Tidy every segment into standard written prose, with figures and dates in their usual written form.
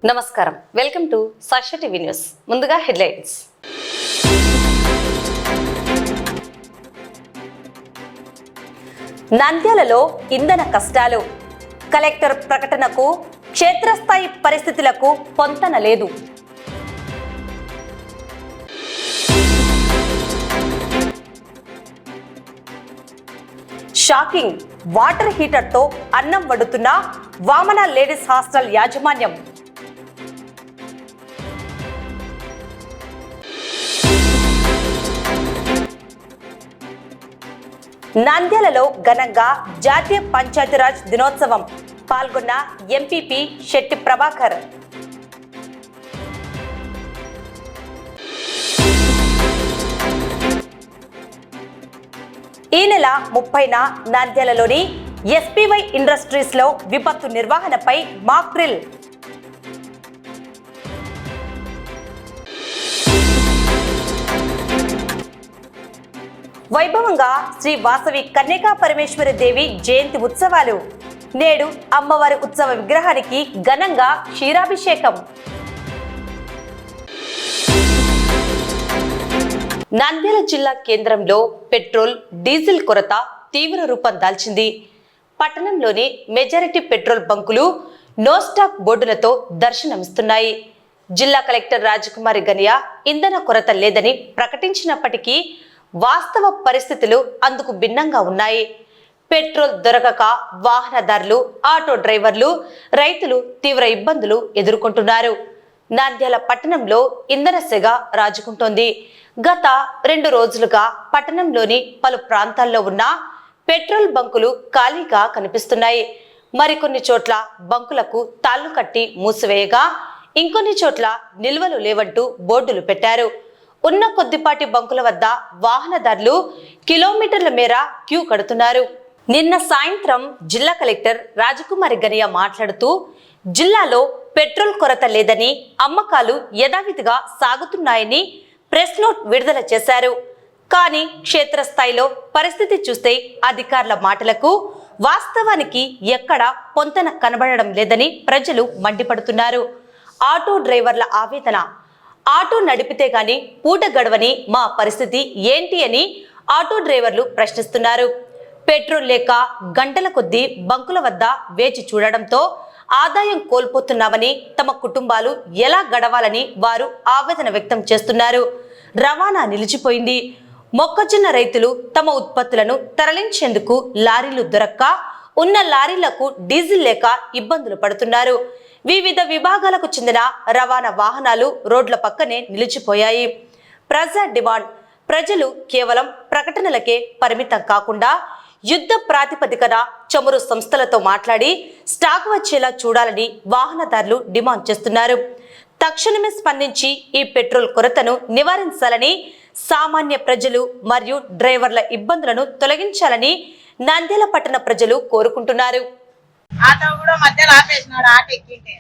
నమస్కారం, welcome to Sakshi TV news. ముందుగా headlines. నంద్యాలలో ఇంధన కష్టాలు. కలెక్టర్ ప్రకటనకు క్షేత్రస్థాయి పరిస్థితులకు పొంతన లేదు. షాకింగ్, వాటర్ హీటర్తో అన్నం వండుతున్న వామన లేడీస్ హాస్టల్ యాజమాన్యం. నంద్యాలలో ఘనంగా జాతీయ పంచాయతీరాజ్ దినోత్సవం. పాల్గొన్న ఎంపీపీ శెట్టి ప్రభాకర్. ఈ నెల 30న నంద్యాలలోని ఎస్పీవై ఇండస్ట్రీస్ లో విపత్తు నిర్వహణపై మాక్ డ్రిల్. వైభవంగా శ్రీ వాసవి కన్యకా పరమేశ్వరి దేవి జయంతి ఉత్సవాలు. నేడు అమ్మవారి ఉత్సవ విగ్రహానికి ఘనంగా క్షీరాభిషేకం. నంద్యాల జిల్లా కేంద్రంలో పెట్రోల్, డీజిల్ కొరత తీవ్ర రూపం దాల్చింది. పట్టణంలోని మెజారిటీ పెట్రోల్ బంకులు నో స్టాక్ బోర్డులతో దర్శనమిస్తున్నాయి. జిల్లా కలెక్టర్ రాజకుమారి గనియా ఇంధన కొరత లేదని ప్రకటించినప్పటికీ వాస్తవ పరిస్థితులు అందుకు భిన్నంగా ఉన్నాయి. పెట్రోల్ దొరకక వాహనదారులు, ఆటో డ్రైవర్లు, రైతులు తీవ్ర ఇబ్బందులు ఎదుర్కొంటున్నారు. నంద్యాల పట్టణంలో ఇంధన సెగ రాజుకుంటోంది. గత 2 రోజులుగా పట్టణంలోని పలు ప్రాంతాల్లో ఉన్న పెట్రోల్ బంకులు ఖాళీగా కనిపిస్తున్నాయి. మరికొన్ని చోట్ల బంకులకు తాళ్లు కట్టి మూసివేయగా, ఇంకొన్ని చోట్ల నిల్వలు లేవంటూ బోర్డులు పెట్టారు. ఉన్న కొద్దిపాటి బంకుల వద్ద వాహనదారులు కిలోమీటర్ల మేర క్యూ కడుతున్నారు. నిన్న సాయంత్రం జిల్లా కలెక్టర్ రాజకుమారి గనియా మాట్లాడుతూ, జిల్లాలో పెట్రోల్ కొరత లేదని, అమ్మకాలు యథావిధిగా సాగుతున్నాయని ప్రెస్ నోట్ విడుదల చేశారు. కానీ క్షేత్రస్థాయిలో పరిస్థితి చూస్తే అధికారుల మాటలకు వాస్తవానికి ఎక్కడా పొంతన కనబడడం లేదని ప్రజలు మండిపడుతున్నారు. ఆటో డ్రైవర్ల ఆవేదన. ఆటో నడిపితే గాని పూట గడవని మా పరిస్థితి ఏంటి అని ఆటో డ్రైవర్లు ప్రశ్నిస్తున్నారు. పెట్రోల్ లేక గంటల కొద్దీ బంకుల వద్ద వేచి చూడడంతో ఆదాయం కోల్పోతున్నామని, తమ కుటుంబాలు ఎలా గడవాలని వారు ఆవేదన వ్యక్తం చేస్తున్నారు. రవాణా నిలిచిపోయింది. మొక్కజొన్న రైతులు తమ ఉత్పత్తులను తరలించేందుకు లారీలు దొరక్క ఉన్న లారీలకు డీజిల్ లేక ఇబ్బందులు పడుతున్నారు. వివిధ విభాగాలకు చెందిన రవాణా వాహనాలు రోడ్ల పక్కనే నిలిచిపోయాయి. ప్రజా డిమాండ్. ప్రజలు కేవలం ప్రకటనలకే పరిమితం కాకుండా యుద్ధ ప్రాతిపదికన చమురు సంస్థలతో మాట్లాడి స్టాక్ వచ్చేలా చూడాలని వాహనదారులు డిమాండ్ చేస్తున్నారు. తక్షణమే స్పందించి ఈ పెట్రోల్ కొరతను నివారించాలని, సామాన్య ప్రజలు మరియు డ్రైవర్ల ఇబ్బందులను తొలగించాలని నంద్యాల పట్టణ ప్రజలు కోరుకుంటున్నారు. ఆటో కూడా మధ్యలో ఆపేసినాడు. ఆటో ఎక్కింటే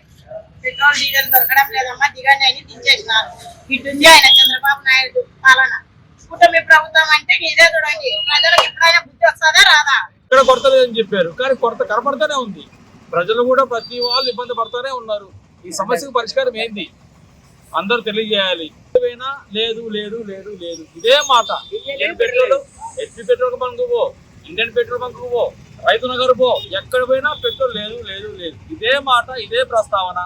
పెట్రోల్ డీజిల్ దొరకడం లేదమ్మా, దిగండి అని దించేసినారు. ఇటుంది ఆయన చంద్రబాబు నాయుడు పాలన. కుటుంబ ప్రభుత్వం అంటే ఇదే చూడండి. ప్రజలకు ఎప్పుడైనా బుద్ధి వస్తుందా రాదా? ఇక్కడ కొరత లేదని చెప్పారు, కానీ కొరత కనపడుతూనే ఉంది. ప్రజలు కూడా ప్రతి వాళ్ళు ఇబ్బంది పడుతూనే ఉన్నారు. ఈ సమస్యకు పరిష్కారం ఏంది అందరూ తెలియజేయాలి. లేదు లేదు లేదు లేదు ఇదే మాట. పెట్రోల్ హెచ్పి పెట్రోల్ బంక్ పో, ఇండియన్ పెట్రోల్ బంక్ పో, రైతు నగర్ పో, ఎక్కడ పోయినా పెట్రోల్ లేదు లేదు లేదు ఇదే మాట, ఇదే ప్రస్తావన.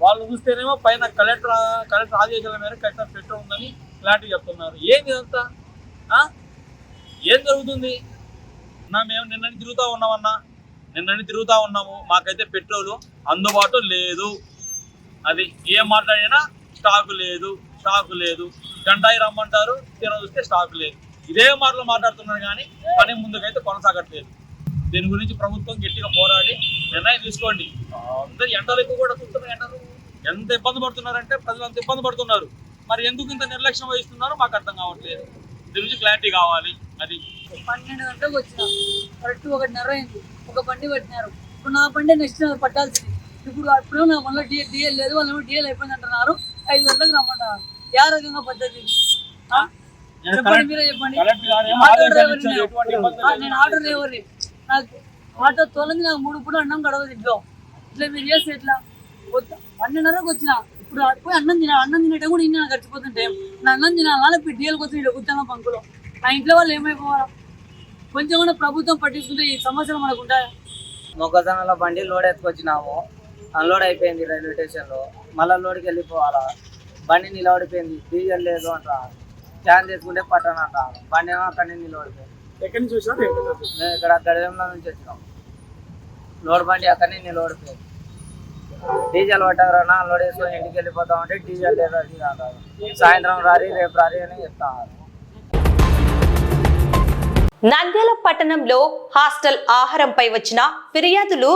వాళ్ళు చూస్తేనేమో పైన కలెక్టర్ ఆదేశాల మేరకు కట్టిన పెట్రోల్ ఉందని క్లారిటీ చెప్తున్నారు. ఏంది ఇదంతా? ఏం జరుగుతుంది? మేము నిన్నని తిరుగుతా ఉన్నాము. మాకైతే పెట్రోల్ అందుబాటులో లేదు. అది ఏం మాట్లాడినా స్టాకు లేదు. గంటాయి రమ్మంటారు, తీరా చూస్తే స్టాకు లేదు. ఇదే మాటలు మాట్లాడుతున్నారు కానీ పని ముందుకైతే కొనసాగట్లేదు. దీని గురించి ప్రభుత్వం గట్టిగా పోరాడి నిర్ణయం తీసుకోండి. అందరు ఎండలు ఎక్కువ కూడా చూస్తున్నారు. ఎండలు ఎంత ఇబ్బంది పడుతున్నారంటే ప్రజలు అంత ఇబ్బంది పడుతున్నారు. మరి ఎందుకు ఇంత నిర్లక్ష్యం వహిస్తున్నారో మాకు అర్థం కావట్లేదు. దీని గురించి క్లారిటీ కావాలి. అది 12 గంటలకు వచ్చిన కరెక్ట్ 1:30 అయింది. ఒక బండి పట్టినారు. ఇప్పుడు నా బండి నెక్స్ట్ పట్టాల్సింది. ఇప్పుడు నా వల్ల డిఎల్ లేదు, వాళ్ళు డిఎల్ అయిపోయింది అంటున్నారు. 5 గంటలకు రమ్మంటున్నారు. ఏ రకంగా పద్ధతి? చెప్పండి, మీరే చెప్పండి. ఆటో డ్రైవర్, నేను ఆటో డ్రైవర్ని. నాకు ఆటో తోలంది, నాకు 3 పూట అన్నం గడవదు ఇంట్లో. ఇట్లా మీరు చేస్తే ఎట్లా? 12:30కి వచ్చిన ఇప్పుడు పోయి అన్నం తినేట కూడా ఇన్ని గడిచిపోతుంటే నా అన్నం తినాలి డీఎల్కి వచ్చి ఇక్కడ కూర్చున్నాం బంకులో. నా ఇంట్లో వాళ్ళు ఏమైపోవాలా? కొంచెం కూడా ప్రభుత్వం పట్టించుకుంటే ఈ సమస్యలు మనకు ఉంటాయా? మొక్కజొన్నల బండి లోడ్ ఎత్తుకొచ్చినాము, అన్లోడ్ అయిపోయింది రైల్వే స్టేషన్లో. మళ్ళీ లోడ్కి వెళ్ళిపోవాలా, బండి నిలబడిపోయింది, డీజిల్ లేదు అంటారు. క్యాన్ చేసుకుంటే పట్టణ అంటారు, బండి ఏమో అక్కడి నుంచి నిలబడిపోయింది. ఎక్కడి నుంచి వచ్చారు? మేము ఇక్కడ గడివేంలో నుంచి వచ్చినాం. లోడ్ బండి అక్కడి నుంచి నిలబడిపోయింది. డీజిల్ పట్టారన్నా అన్లోడ్ వేసుకొని ఇంటికి వెళ్ళిపోతామంటే డీజిల్ లేదు అది అంటారు. సాయంత్రం రారి రేపు రారి అని చెప్తారు. నంద్యాల పట్టణంలో హాస్టల్ ఆహారంపై వచ్చిన ఫిర్యాదులు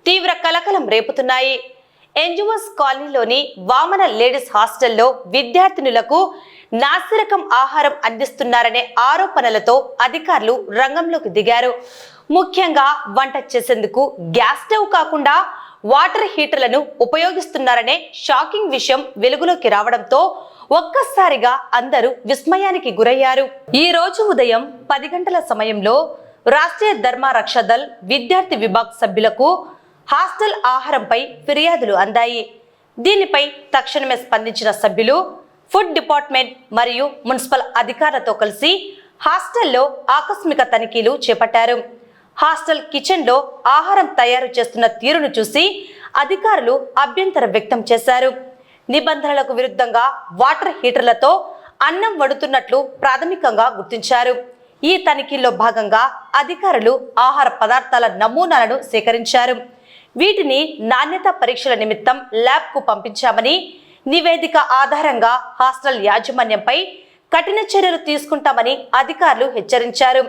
తీవ్ర కలకలం రేపుతున్నాయి. ఎన్జిఓస్ కాలనీలోని వామన లేడీస్ హాస్టల్లో విద్యార్థినులకు నాసిరకం ఆహారం అందిస్తున్నారనే ఆరోపణలతో అధికారులు రంగంలోకి దిగారు. ముఖ్యంగా వంట చేసేందుకు గ్యాస్ స్టవ్ కాకుండా వాటర్ హీటర్లను ఉపయోగిస్తున్నారనే షాకింగ్ విషయం వెలుగులోకి రావడంతో ఒక్కసారిగా అందరూ విస్మయానికి గురయ్యారు. ఈ రోజు ఉదయం 10 గంటల సమయంలో రాష్ట్రీయ ధర్మ రక్షా దళ్ విద్యార్థి విభాగ్ సభ్యులకు హాస్టల్ ఆహారంపై ఫిర్యాదులు అందాయి. దీనిపై తక్షణమే స్పందించిన సభ్యులు ఫుడ్ డిపార్ట్మెంట్ మరియు మున్సిపల్ అధికారులతో కలిసి హాస్టల్లో ఆకస్మిక తనిఖీలు చేపట్టారు. హాస్టల్ కిచెన్లో ఆహారం తయారు చేస్తున్న తీరును చూసి అధికారులు అభ్యంతరం వ్యక్తం చేశారు. నిబంధనలకు విరుద్ధంగా వాటర్ హీటర్లతో అన్నం వండుతున్నట్లు ప్రాథమికంగా గుర్తించారు. ఈ తనిఖీల్లో భాగంగా అధికారులు ఆహార పదార్థాల నమూనాలను సేకరించారు. వీటిని నాణ్యత పరీక్షల నిమిత్తం ల్యాబ్కు పంపించామని, నివేదిక ఆధారంగా హాస్టల్ యాజమాన్యంపై కఠిన చర్యలు తీసుకుంటామని అధికారులు హెచ్చరించారు.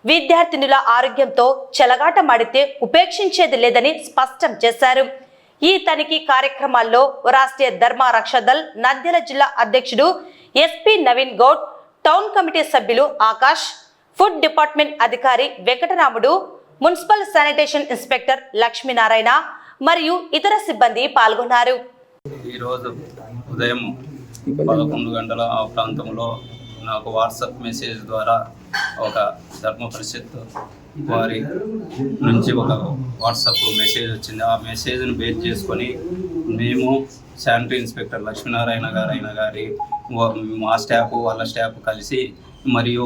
విద్యార్థినుల ఆరోగ్యంతో చెలగాటమాడితే ఉపేక్షించేది లేదని స్పష్టం చేశారు. ఈ తనిఖీ కార్యక్రమాల్లో రాష్ట్రీయ ధర్మ రక్షా దళ్ నంద్యాల జిల్లా అధ్యక్షుడు SP Naveen Goud, town committee సభ్యులు ఆకాష్, ఫుడ్ డిపార్ట్మెంట్ అధికారి Venkataramudu, municipal sanitation inspector Lakshminarayana మరియు ఇతర సిబ్బంది పాల్గొన్నారు. ఈరోజు ఉదయం 11 గంటల ఆ ప్రాంతంలో నాకు వాట్సాప్ మెసేజ్ ద్వారా ఒక ధర్మ పరిషత్ వారి నుంచి ఒక వాట్సాప్ మెసేజ్ వచ్చింది. ఆ మెసేజ్ను బేస్ చేసుకొని మేము శానిటరీ ఇన్స్పెక్టర్ లక్ష్మీనారాయణ గారి మా స్టాఫ్ వాళ్ళ స్టాఫ్ కలిసి మరియు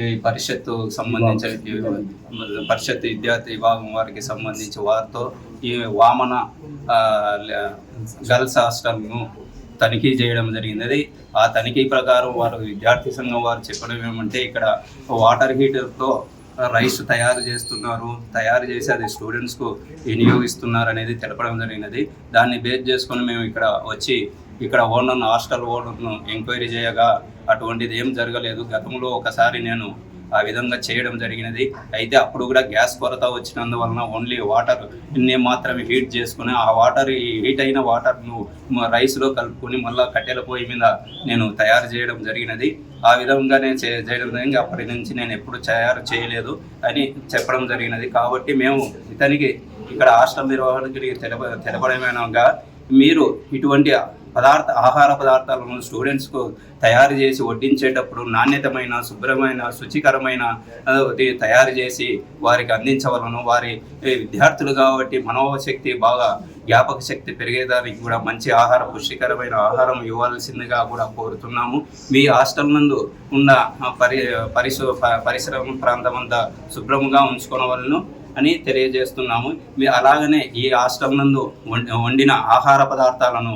ఈ పరిషత్తు సంబంధించిన పరిషత్ విద్యార్థి విభాగం వారికి సంబంధించి వారితో ఈ వామన గర్ల్స్ హాస్టల్ను తనిఖీ చేయడం జరిగినది. ఆ తనిఖీ ప్రకారం వారు విద్యార్థి సంఘం వారు చెప్పడం ఏమంటే ఇక్కడ వాటర్ హీటర్తో రైస్ తయారు చేస్తున్నారు, తయారు చేసి అది స్టూడెంట్స్కు వినియోగిస్తున్నారు అనేది తెలపడం జరిగినది. దాన్ని బేస్ చేసుకొని మేము ఇక్కడ వచ్చి ఇక్కడ ఓనర్ను హాస్టల్ ఓనర్ను ఎంక్వైరీ చేయగా అటువంటిది ఏం జరగలేదు. గతంలో ఒకసారి నేను ఆ విధంగా చేయడం జరిగినది. అయితే అప్పుడు కూడా గ్యాస్ కొరత వచ్చినందువలన ఓన్లీ వాటర్ని మాత్రమే హీట్ చేసుకుని ఆ వాటర్ హీట్ అయిన వాటర్ను రైస్లో కలుపుకొని మళ్ళీ కట్టెల పొయ్యి మీద నేను తయారు చేయడం జరిగినది. ఆ విధంగానే చేయడం జరిగింది. అప్పటి నుంచి నేను ఎప్పుడు తయారు చేయలేదు అని చెప్పడం జరిగినది. కాబట్టి మేము ఇతనికి ఇక్కడ హాస్టల్ నిర్వాహకుడికి తెలపడమేనగా మీరు ఇటువంటి ఆహార పదార్థాలను స్టూడెంట్స్కు తయారు చేసి వడ్డించేటప్పుడు నాణ్యతమైన, శుభ్రమైన, శుచికరమైన తయారు చేసి వారికి అందించవలను. వారి విద్యార్థులు కాబట్టి మనోశక్తి బాగా జ్ఞాపక శక్తి పెరిగేదానికి కూడా మంచి పుష్టికరమైన ఆహారం ఇవ్వాల్సిందిగా కూడా కోరుతున్నాము. మీ హాస్టల్ నందు ఉన్న పరిసర ప్రాంతం అంతా శుభ్రంగా ఉంచుకోవలను అని తెలియజేస్తున్నాము. అలాగనే ఈ హాస్టల్ నందు వండిన ఆహార పదార్థాలను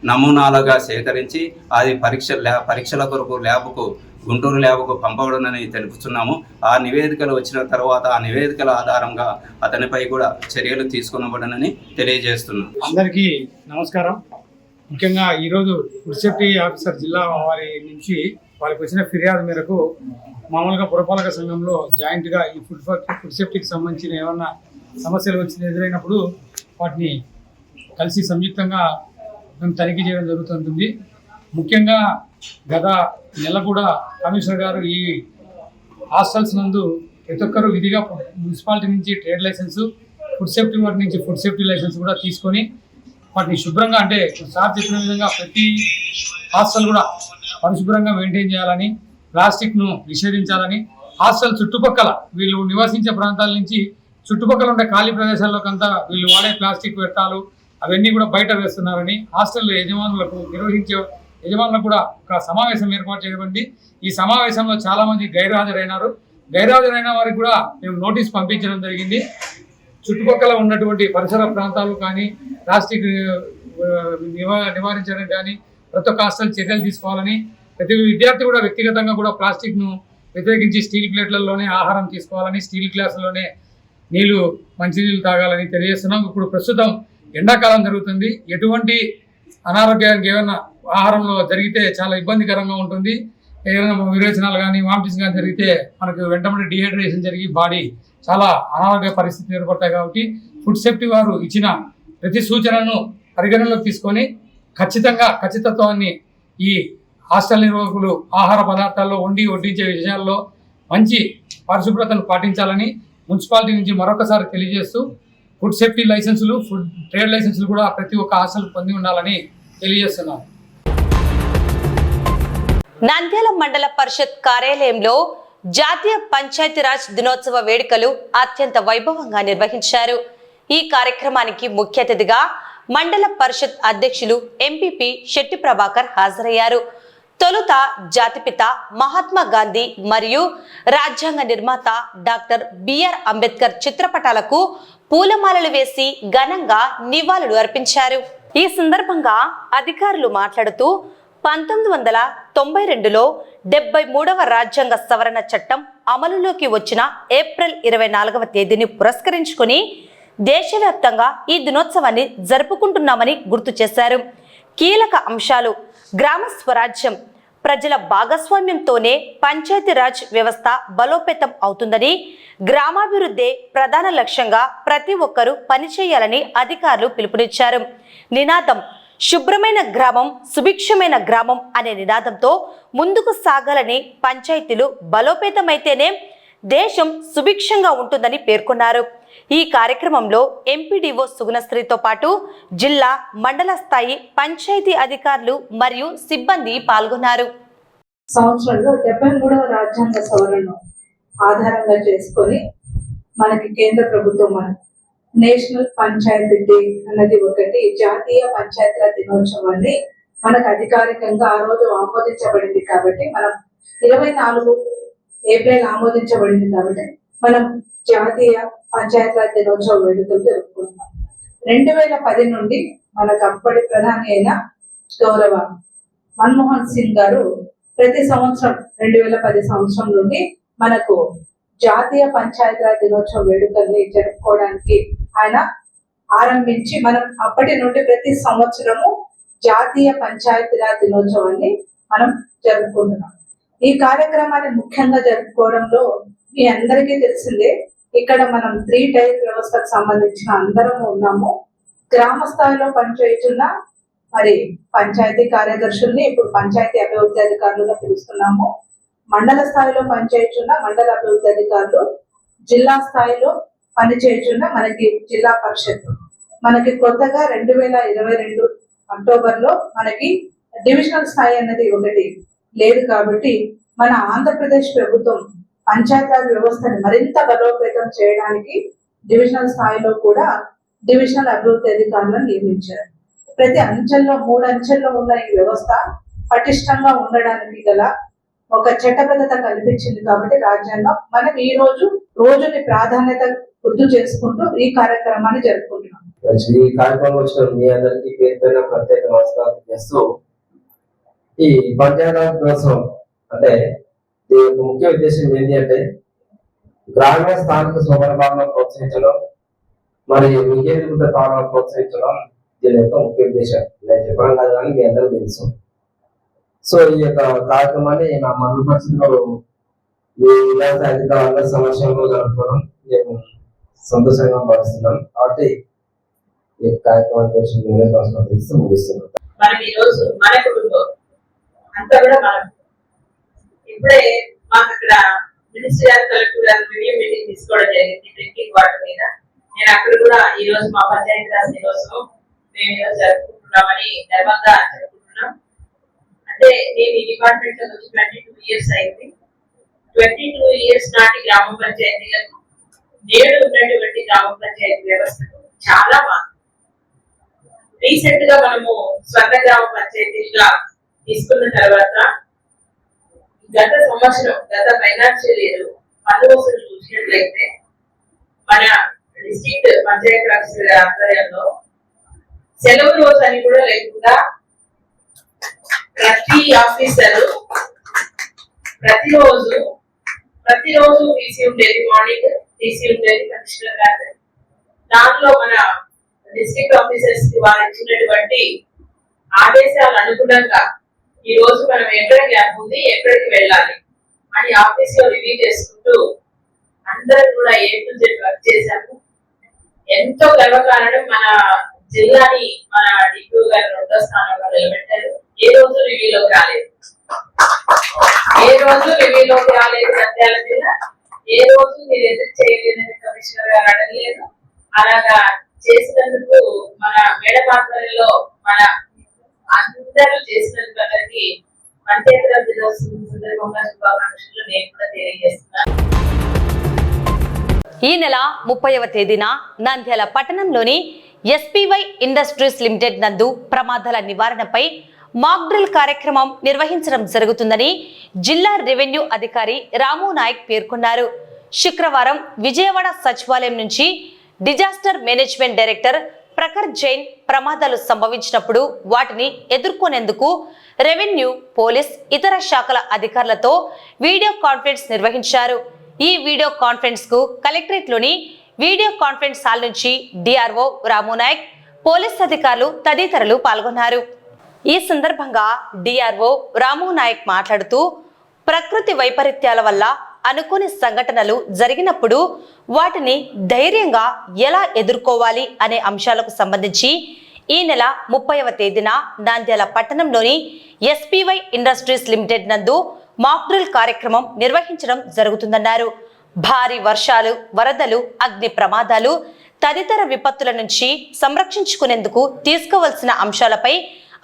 నమూనాలుగా సేకరించి అది పరీక్షల కొరకు ల్యాబ్కు, గుంటూరు ల్యాబ్కు పంపబడునని తెలుపుతున్నాము. ఆ నివేదికలు వచ్చిన తర్వాత ఆ నివేదికల ఆధారంగా అతనిపై కూడా చర్యలు తీసుకొనబడనని తెలియజేస్తున్నాం. అందరికీ నమస్కారం. ముఖ్యంగా ఈరోజు ఫుడ్ సేఫ్టీ ఆఫీసర్ జిల్లా వారి నుంచి వాళ్ళకి వచ్చిన ఫిర్యాదు మేరకు మామూలుగా పురపాలక సంఘంలో జాయింట్గా ఈ ఫుడ్ సేఫ్టీకి సంబంధించిన ఏమన్నా సమస్యలు ఎదురైనప్పుడు వాటిని కలిసి సంయుక్తంగా మేము తనిఖీ చేయడం జరుగుతుంటుంది. ముఖ్యంగా గత నెల కూడా కమిషనర్ గారు ఈ హాస్టల్స్ నందు ప్రతి ఒక్కరూ విధిగా మున్సిపాలిటీ నుంచి ట్రేడ్ లైసెన్సు, ఫుడ్ సేఫ్టీ వారి నుంచి ఫుడ్ సేఫ్టీ లైసెన్స్ కూడా తీసుకొని వాటిని శుభ్రంగా, అంటే సార్ చెప్పిన విధంగా ప్రతి హాస్టల్ కూడా పరిశుభ్రంగా మెయింటైన్ చేయాలని, ప్లాస్టిక్ను నిషేధించాలని, హాస్టల్ చుట్టుపక్కల వీళ్ళు నివసించే ప్రాంతాల నుంచి చుట్టుపక్కల ఉండే ఖాళీ ప్రదేశాల్లోకంతా వీళ్ళు వాడే ప్లాస్టిక్ వ్యర్థాలు అవన్నీ కూడా బయట వేస్తున్నారని హాస్టల్ యజమానులకు కూడా ఒక సమావేశం ఏర్పాటు చేయబడింది. ఈ సమావేశంలో చాలా మంది గైర్హాజరైనారు. గైర్హాజరైన వారికి కూడా మేము నోటీస్ పంపించడం జరిగింది. చుట్టుపక్కల ఉన్నటువంటి పరిసర ప్రాంతాలు కానీ ప్లాస్టిక్ నివారించడం కానీ ప్రతి ఒక్క హాస్టల్ చర్యలు తీసుకోవాలని, ప్రతి విద్యార్థి కూడా వ్యక్తిగతంగా కూడా ప్లాస్టిక్ను వ్యతిరేకించి స్టీల్ ప్లేట్లలోనే ఆహారం తీసుకోవాలని, స్టీల్ గ్లాసులోనే మంచినీళ్ళు తాగాలని తెలియజేస్తున్నాం. ఇప్పుడు ప్రస్తుతం ఎండాకాలం జరుగుతుంది. ఎటువంటి అనారోగ్యానికి ఏమైనా ఆహారంలో జరిగితే చాలా ఇబ్బందికరంగా ఉంటుంది. ఏదైనా విరేచనాలు కానీ వామిటింగ్స్ కానీ జరిగితే మనకు వెంటనే డిహైడ్రేషన్ జరిగి బాడీ చాలా అనారోగ్య పరిస్థితులు ఏర్పడతాయి. కాబట్టి ఫుడ్ సేఫ్టీ వారు ఇచ్చిన ప్రతి సూచనను పరిగణనలోకి తీసుకొని ఖచ్చితత్వాన్ని ఈ హాస్టల్ నిర్వాహకులు ఆహార పదార్థాల్లో వడ్డించే విషయాల్లో మంచి పరిశుభ్రతను పాటించాలని మున్సిపాలిటీ నుంచి మరొకసారి తెలియజేస్తూ ఫుడ్ సేఫ్టీ లైసెన్సులు, ఫుడ్ ట్రేడ్ లైసెన్సులు కూడా ప్రతి ఒక్క హాస్టల్ పొంది ఉండాలని తెలియజేస్తున్నాను. నంద్యాల మండల పరిషత్ కార్యాలయంలో జాతీయ పంచాయతీరాజ్ దినోత్సవ వేడుకలు అత్యంత వైభవంగా నిర్వహించారు. ఈ కార్యక్రమానికి ముఖ్య అతిథిగా మండల పరిషత్ అధ్యక్షులు ఎంపీపీ శెట్టి ప్రభాకర్ హాజరయ్యారు. తొలుత జాతిపిత మహాత్మా గాంధీ మరియు రాజ్యాంగ నిర్మాత డాక్టర్ బిఆర్ అంబేద్కర్ చిత్రపటాలకు పూలమాలలు వేసి ఘనంగా నివాళులు అర్పించారు. ఈ సందర్భంగా అధికారులు మాట్లాడుతూ 1992లో 73వ రాజ్యాంగ సవరణ చట్టం అమలులోకి వచ్చిన ఏప్రిల్ 24వ తేదీని పురస్కరించుకుని దేశవ్యాప్తంగా ఈ దినోత్సవాన్ని జరుపుకుంటున్నామని గుర్తు చేశారు. కీలక అంశాలు: గ్రామ స్వరాజ్యం, ప్రజల భాగస్వామ్యంతోనే పంచాయతీరాజ్ వ్యవస్థ బలోపేతం అవుతుందని, గ్రామాభివృద్ధి ప్రధాన లక్ష్యంగా ప్రతి ఒక్కరూ పనిచేయాలని అధికారులు పిలుపునిచ్చారు. నినాదం: శుభ్రమైన గ్రామం సుభిక్షమైన గ్రామం అనే నినాదంతో ముందుకు సాగాలని, పంచాయతీలు బలోపేతమైతేనే దేశం సుభిక్షంగా ఉంటుందని పేర్కొన్నారు. ఈ కార్యక్రమంలో ఎంపీడీఓ సుగుణశ్రీతో పాటు జిల్లా, మండల స్థాయి పంచాయతీ అధికారులు మరియు సిబ్బంది పాల్గొన్నారు. సంవత్సరంలో 73వ రాజ్యాంగ సవరణను ఆధారంగా చేసుకొని మనకి కేంద్ర ప్రభుత్వం నేషనల్ పంచాయతీ డే అన్నది ఒకటి జాతీయ పంచాయతీరాజ్ దినోత్సవాన్ని మనకు అధికారికంగా ఆ రోజు ఆమోదించబడింది. కాబట్టి మనం 24 ఏప్రిల్ ఆమోదించబడింది కాబట్టి మనం జాతీయ పంచాయతీరాజ్ దినోత్సవ వేడుకలు జరుపుకుంటాం. 2010 నుండి మనకు అప్పటి ప్రధాని అయిన గౌరవ మన్మోహన్ సింగ్ గారు ప్రతి సంవత్సరం 2010 సంవత్సరం నుండి మనకు జాతీయ పంచాయతీరాజ్ దినోత్సవ వేడుకల్ని జరుపుకోవడానికి ఆయన ఆరంభించి మనం అప్పటి నుండి ప్రతి సంవత్సరము జాతీయ పంచాయతీరాజ్ దినోత్సవాన్ని మనం జరుపుకుంటున్నాం. ఈ కార్యక్రమాన్ని ముఖ్యంగా జరుపుకోవడంలో మీ అందరికీ తెలిసిందే, ఇక్కడ మనం 3 టైర్ వ్యవస్థకు సంబంధించిన అందరము ఉన్నాము. గ్రామ స్థాయిలో పనిచేస్తున్న మరి పంచాయతీ కార్యదర్శుల్ని ఇప్పుడు పంచాయతీ అభివృద్ధి అధికారులుగా పిలుస్తున్నాము. మండల స్థాయిలో పనిచేస్తున్న మండల అభివృద్ధి అధికారులు, జిల్లా స్థాయిలో పనిచేస్తున్న మనకి జిల్లా పరిషత్. మనకి కొత్తగా 2022 అక్టోబర్లో మనకి డివిజనల్ స్థాయి అన్నది ఒకటి లేదు. కాబట్టి మన ఆంధ్రప్రదేశ్ ప్రభుత్వం పంచాయతీరాజ్ వ్యవస్థని మరింత బలోపేతం చేయడానికి డివిజనల్ స్థాయిలో కూడా డివిజనల్ అభివృద్ధి అధికారులను నియమించారు. ప్రతి అంచెల్లో 3 అంచెల్లో ఉన్న ఈ వ్యవస్థ పటిష్టంగా ఉండడానికి గల ఒక చట్టబద్ధత కల్పించింది. కాబట్టి రాజ్యాంగం మనం ఈ రోజుని ప్రాధాన్యత గుర్తు చేసుకుంటూ ఈ కార్యక్రమాన్ని జరుపుకుంటున్నాం. ఈ కార్యక్రమం వచ్చిన మీ అందరికీ పేరు పైన ప్రత్యేక నమస్కారం చేస్తూ, ఈ పంచాయతీరాజ్ దినోత్సవం అంటే దీని యొక్క ముఖ్య ఉద్దేశం ఏంటి అంటే గ్రామీణ స్థానిక స్వభావ భావన ప్రోత్సహించడం మరియు వికేంద్రీకృత పాలన ప్రోత్సహించడం దీని యొక్క ముఖ్య ఉద్దేశం. నేను చెప్పడం కాదు కానీ మీ అందరూ తెలుసు. సో ఈ యొక్క కార్యక్రమాన్ని మా మండల పరిషత్లో మీ విద్యార్థి అధికారుల సమస్యలు జరుపుకోవడం మేము సంతోషంగా భావిస్తున్నాం. కాబట్టి ఈ కార్యక్రమాన్ని తెలుస్తూ ముగిస్తున్నాం. మనం ఈ రోజు మన కుటుంబం అంతా కూడా మనం ఇప్పుడే మాకు ఇక్కడ మినిస్టర్ గారు, కలెక్టర్ గారు రివ్యూ మీటింగ్ తీసుకోవడం జరిగింది డ్రింకింగ్ వాటర్ మీద. నేను అక్కడ కూడా ఈ రోజు మా పంచాయతీరాజ్ దినోత్సవం మేము ఈరోజు జరుపుకుంటున్నామని గర్వంగా జరుపుకుంటున్నాం. అంటే నేను ఈ డిపార్ట్మెంట్ లో వచ్చి 22 years అయింది. 22 years నాటి గ్రామ పంచాయతీలకు నేడు ఉన్నటువంటి గ్రామ పంచాయతీ వ్యవస్థకు చాలా మార్పు. రీసెంట్ గా మనము స్వర్ణ గ్రామ పంచాయతీగా తీసుకున్న తర్వాత గత సంవత్సరం గత ఫైనాన్షియల్ ఇయర్ పన్ను వసూలు చూసినట్లయితే మన డిస్ట్రిక్ట్ పంచాయతీ రాజ్ ఆధ్వర్యంలో సెలవు రోజు అని కూడా లేకుండా ప్రతి ఆఫీసరు ప్రతిరోజు తీసి ఉండేది, మార్నింగ్ తీసి ఉండేది కమిషనర్ గారు. దానిలో మన డిస్ట్రిక్ట్ ఆఫీసర్స్ కి వారు ఇచ్చినటువంటి ఆదేశాలు అనుగుణంగా ఈ రోజు మనం ఎక్కడ గ్యాప్ ఉంది, ఎక్కడికి వెళ్ళాలి అని ఆఫీస్ లో రివ్యూ చేసుకుంటూ అందరూ కూడా ఏ టు జెడ్ వర్క్ చేశాము. ఎంతో గర్వకారణం, మన జిల్లాని మన డిప్యూ గారు 2వ స్థానంలో నిలబెట్టారు. ఏ రోజు రివ్యూలోకి రాలేదు నంద్యాల జిల్లా. ఏ రోజు మీరు ఎదురు చేయలేదని కమిషనర్ గారు అడగలేదు. అలాగా చేసినందుకు మన మేడం ఆధ్వర్యంలో మన అందరూ చేసినందుకు అందరికి పంచాయతీరాజ్ దినోత్సవం సందర్భంగా శుభాకాంక్షలు నేను కూడా తెలియజేస్తున్నాను. ఈ నెల 30వ తేదీన నంద్యాల పట్టణంలోని ఎస్పీవై ఇండస్ట్రీస్ లిమిటెడ్ నందు ప్రమాదాల నివారణపై మాక్ డ్రిల్ కార్యక్రమం నిర్వహించడం జరుగుతుందని జిల్లా రెవెన్యూ అధికారి రాము నాయక్ పేర్కొన్నారు. శుక్రవారం విజయవాడ సచివాలయం నుంచి disaster management director Prakhar Jain ప్రమాదాలు సంభవించినప్పుడు వాటిని ఎదుర్కొనేందుకు రెవెన్యూ, పోలీస్, ఇతర శాఖల అధికారులతో వీడియో కాన్ఫరెన్స్ నిర్వహించారు. ఈ వీడియో కాన్ఫరెన్స్ కు కలెక్టరేట్ లోని వీడియో కాన్ఫరెన్స్ హాల్ నుంచి డిఆర్ఓ రాము నాయక్, పోలీస్ అధికారులు తదితరులు పాల్గొన్నారు. ఈ సందర్భంగా డిఆర్ఓ రాము నాయక్ మాట్లాడుతూ ప్రకృతి వైపరీత్యాల వల్ల అనుకోని సంఘటనలు జరిగినప్పుడు వాటిని ధైర్యంగా ఎలా ఎదుర్కోవాలి అనే అంశాలకు సంబంధించి ఈ నెల 30వ తేదీన నంద్యాల పట్టణంలోని ఎస్పీవై ఇండస్ట్రీస్ లిమిటెడ్ నందు మాక్ డ్రిల్ కార్యక్రమం నిర్వహించడం జరుగుతుందన్నారు. భారీ వర్షాలు, వరదలు, అగ్ని ప్రమాదాలు తదితర విపత్తుల నుంచి సంరక్షించుకునేందుకు తీసుకోవాల్సిన అంశాలపై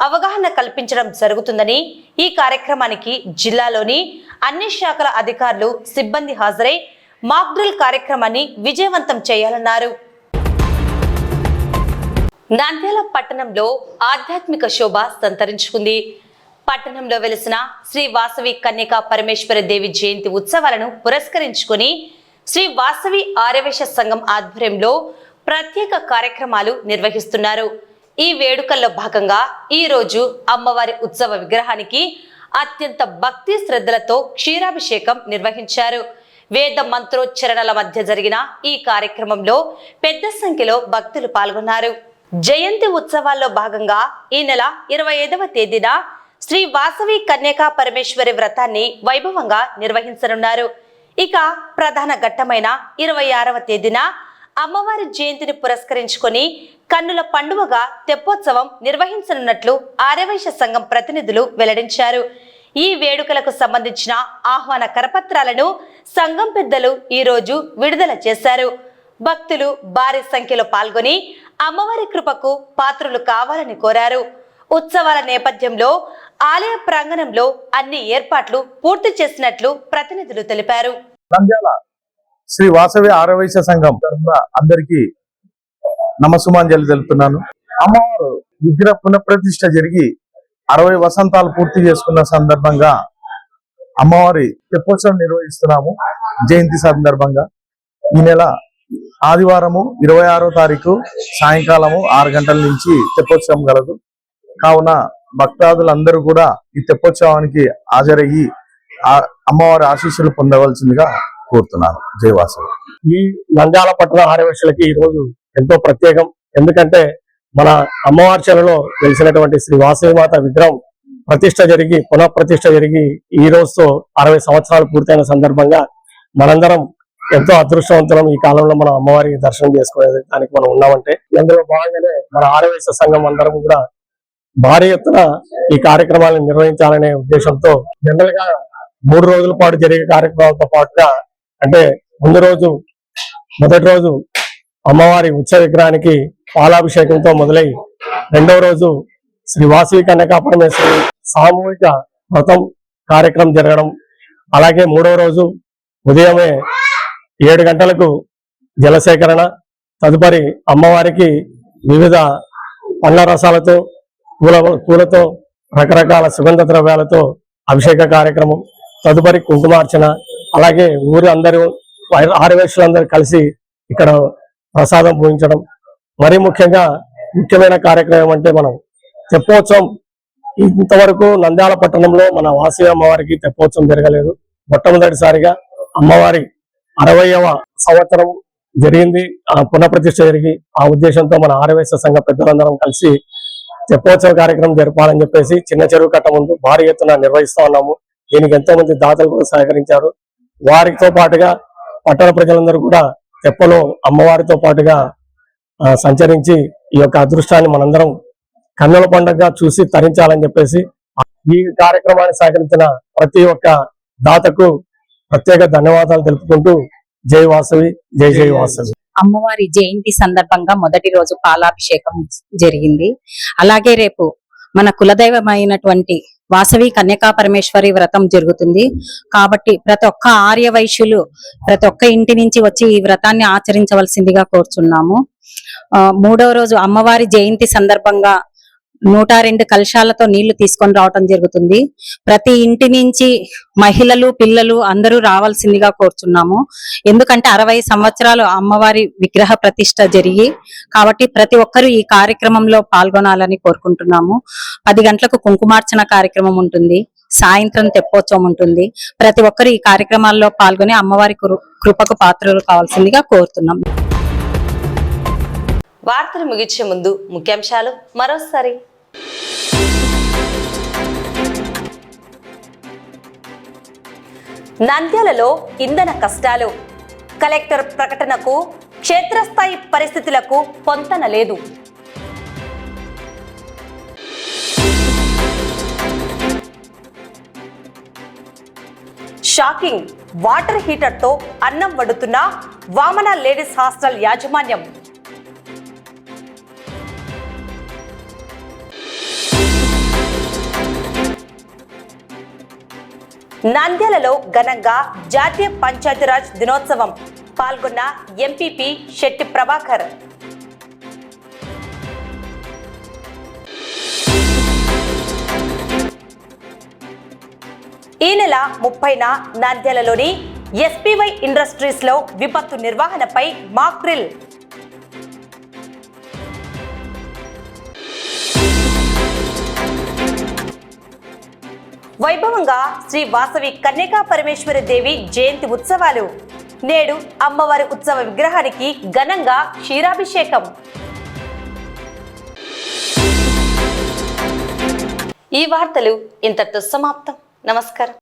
అవగాహన కల్పించడం జరుగుతుందని, ఈ కార్యక్రమానికి జిల్లాలోని అన్ని శాఖల అధికారులు, సిబ్బంది హాజరై మాక్ డ్రిల్ కార్యక్రమాన్ని విజయవంతం చేయాలన్నారు. నంద్యాల పట్టణంలో ఆధ్యాత్మిక శోభ సంతరించుకుంది. పట్టణంలో వెలిసిన శ్రీ వాసవి కన్యకా పరమేశ్వర దేవి జయంతి ఉత్సవాలను పురస్కరించుకుని శ్రీ వాసవి ఆర్యవైశ్య సంఘం ఆధ్వర్యంలో ప్రత్యేక కార్యక్రమాలు నిర్వహిస్తున్నారు. ఈ వేడుకల్లో భాగంగా ఈ రోజు అమ్మవారి ఉత్సవ విగ్రహానికి అత్యంత భక్తి శ్రద్ధలతో క్షీరాభిషేకం నిర్వహించారు. వేద మంత్రోచ్చరణల మధ్య జరిగిన ఈ కార్యక్రమంలో పెద్ద సంఖ్యలో భక్తులు పాల్గొన్నారు. జయంతి ఉత్సవాల్లో భాగంగా ఈ నెల 25వ తేదీన శ్రీ వాసవి కన్యకా పరమేశ్వరి వ్రతాన్ని వైభవంగా నిర్వహించనున్నారు. ఇక ప్రధాన ఘట్టమైన 26వ తేదీన అమ్మవారి జయంతిని పురస్కరించుకొని కన్నుల పండువగా తెప్పోత్సవం నిర్వహించనున్నట్లు ఆర్యవైశ్య సంఘం ప్రతినిధులు వెల్లడించారు. ఈ వేడుకలకు సంబంధించిన ఆహ్వాన కరపత్రాలను సంఘం పెద్దలు ఈ రోజు విడుదల చేశారు. భక్తులు భారీ సంఖ్యలో పాల్గొని అమ్మవారి కృపకు పాత్రులు కావాలని కోరారు. ఉత్సవాల నేపథ్యంలో ఆలయ ప్రాంగణంలో అన్ని ఏర్పాట్లు పూర్తి చేసినట్లు ప్రతినిధులు తెలిపారు. నంద్యాల శ్రీ వాసవి ఆర్యవైశ్య సంఘం తరఫున అందరికీ నమస్సుమాంజలి తెలుపుతున్నాను. అమ్మవారు విగ్రహ పునఃప్రతిష్ఠ జరిగి 60 వసంతాలు పూర్తి చేసుకున్న సందర్భంగా అమ్మవారి తెప్పోత్సవం నిర్వహిస్తున్నాము. జయంతి సందర్భంగా ఈ నెల ఆదివారము 26వ తారీఖు సాయంకాలము 6 గంటల నుంచి తెప్పోత్సవం కలదు. కావున భక్తాదులందరూ కూడా ఈ తెప్పోత్సవానికి హాజరయ్యి అమ్మవారి ఆశీస్సులు పొందవలసిందిగా కోరుతున్నాను. జయవాసవి. ఈ నంద్యాల పట్టణ ఆర్యవైశ్యులకి ఈ రోజు ఎంతో ప్రత్యేకం. ఎందుకంటే మన అమ్మవారి చెలలో వెలిసినటువంటి శ్రీ వాసవి మాత విగ్రహం ప్రతిష్ట జరిగి పునఃప్రతిష్ఠ జరిగి ఈ రోజుతో 60 సంవత్సరాలు పూర్తయిన సందర్భంగా మనందరం ఎంతో అదృష్టవంతులం. ఈ కాలంలో మనం అమ్మవారి దర్శనం చేసుకునే దానికి మనం ఉన్నామంటే అందులో భాగంగానే మన ఆర్యవైశ్య సంఘం అందరం కూడా భారీ ఎత్తున ఈ కార్యక్రమాలను నిర్వహించాలనే ఉద్దేశంతో జనరల్ గా 3 రోజుల పాటు జరిగే కార్యక్రమాలతో పాటుగా అంటే మొదటి రోజు అమ్మవారి ఉత్సవ విగ్రహానికి పాలాభిషేకంతో మొదలై 2వ రోజు శ్రీ వాసవి కన్యకా పరమేశ్వరి సామూహిక వ్రతం కార్యక్రమం జరగడం, అలాగే 3వ రోజు ఉదయమే 7 గంటలకు జలసేకరణ, తదుపరి అమ్మవారికి వివిధ పండ్ల రసాలతో పూలతో రకరకాల సుగంధ ద్రవ్యాలతో అభిషేక కార్యక్రమం, తదుపరి కుంకుమార్చన, అలాగే ఊరి అందరూ ఆర్యవైశ్యులందరూ కలిసి ఇక్కడ ప్రసాదం పూజించడం. మరీ ముఖ్యమైన కార్యక్రమం అంటే మనం తెప్పోత్సవం. ఇంతవరకు నంద్యాల పట్టణంలో మన వాసవి అమ్మవారికి తెప్పోత్సవం జరగలేదు. మొట్టమొదటిసారిగా అమ్మవారి 60వ సంవత్సరం జరిగింది, పునఃప్రతిష్ఠ జరిగి ఆ ఉద్దేశంతో మన ఆర్యవైశ్య సంఘ పెద్దలందరం కలిసి తెప్పోత్సవ కార్యక్రమం జరపాలని చెప్పేసి చిన్న చెరువు కట్ట ముందు భారీ ఎత్తున నిర్వహిస్తా ఉన్నాము. దీనికి ఎంతో మంది దాతలు కూడా సహకరించారు. వారితో పాటుగా పట్టణ ప్రజలందరూ కూడా తెప్పలో అమ్మవారితో పాటుగా సంచరించి ఈ యొక్క అదృష్టాన్ని మనందరం కన్నుల పండుగగా చూసి తరించాలని చెప్పేసి ఈ కార్యక్రమాన్ని సహకరించిన ప్రతి ఒక్క దాతకు ప్రత్యేక ధన్యవాదాలు తెలుపుకుంటూ జై వాసవి, జై జై వాసవి. అమ్మవారి జయంతి సందర్భంగా మొదటి రోజు పాలాభిషేకం జరిగింది. అలాగే రేపు మన కులదైవమైనటువంటి వాసవి కన్యకా పరమేశ్వరి వ్రతం జరుగుతుంది. కాబట్టి ప్రతి ఒక్క ఆర్య వైశ్యులు ప్రతి ఒక్క ఇంటి నుంచి వచ్చి ఈ వ్రతాన్ని ఆచరించవలసిందిగా కోరుచున్నాము. మూడవ రోజు అమ్మవారి జయంతి సందర్భంగా 102 కలశాలతో నీళ్లు తీసుకొని రావటం జరుగుతుంది. ప్రతి ఇంటి నుంచి మహిళలు, పిల్లలు అందరూ రావాల్సిందిగా కోరుచున్నాము. ఎందుకంటే 60 సంవత్సరాలు అమ్మవారి విగ్రహ ప్రతిష్ఠ జరిగి, కాబట్టి ప్రతి ఒక్కరూ ఈ కార్యక్రమంలో పాల్గొనాలని కోరుకుంటున్నాము. 10 గంటలకు కుంకుమార్చన కార్యక్రమం ఉంటుంది, సాయంత్రం తెప్పోత్సవం ఉంటుంది. ప్రతి ఒక్కరు ఈ కార్యక్రమాల్లో పాల్గొని అమ్మవారి కృపకు పాత్రలు కావాల్సిందిగా కోరుతున్నాం. వార్తలు ముగించే ముందు ముఖ్యాంశాలు మరోసారి. నంద్యాలలో ఇంధన కష్టాలు, కలెక్టర్ ప్రకటనకు క్షేత్రస్థాయి పరిస్థితులకు పొంతన లేదు. షాకింగ్, వాటర్ హీటర్తో అన్నం వండుతున్న వామన లేడీస్ హాస్టల్ యాజమాన్యం. నంద్యాలలో ఘనంగా జాతీయ పంచాయతీరాజ్ దినోత్సవం, పాల్గొన్న ఎంపీపీ శెట్టి ప్రభాకర్. ఈ నెల 30న నంద్యాలలోని ఎస్పీవై ఇండస్ట్రీస్ లో విపత్తు నిర్వహణపై మాక్ డ్రిల్. వైభవంగా శ్రీ వాసవి కన్యకా పరమేశ్వరి దేవి జయంతి ఉత్సవాలు. నేడు అమ్మవారి ఉత్సవ విగ్రహానికి ఘనంగా క్షీరాభిషేకం. ఈ వార్తలు ఇంతటితో సమాప్తం. నమస్కారం.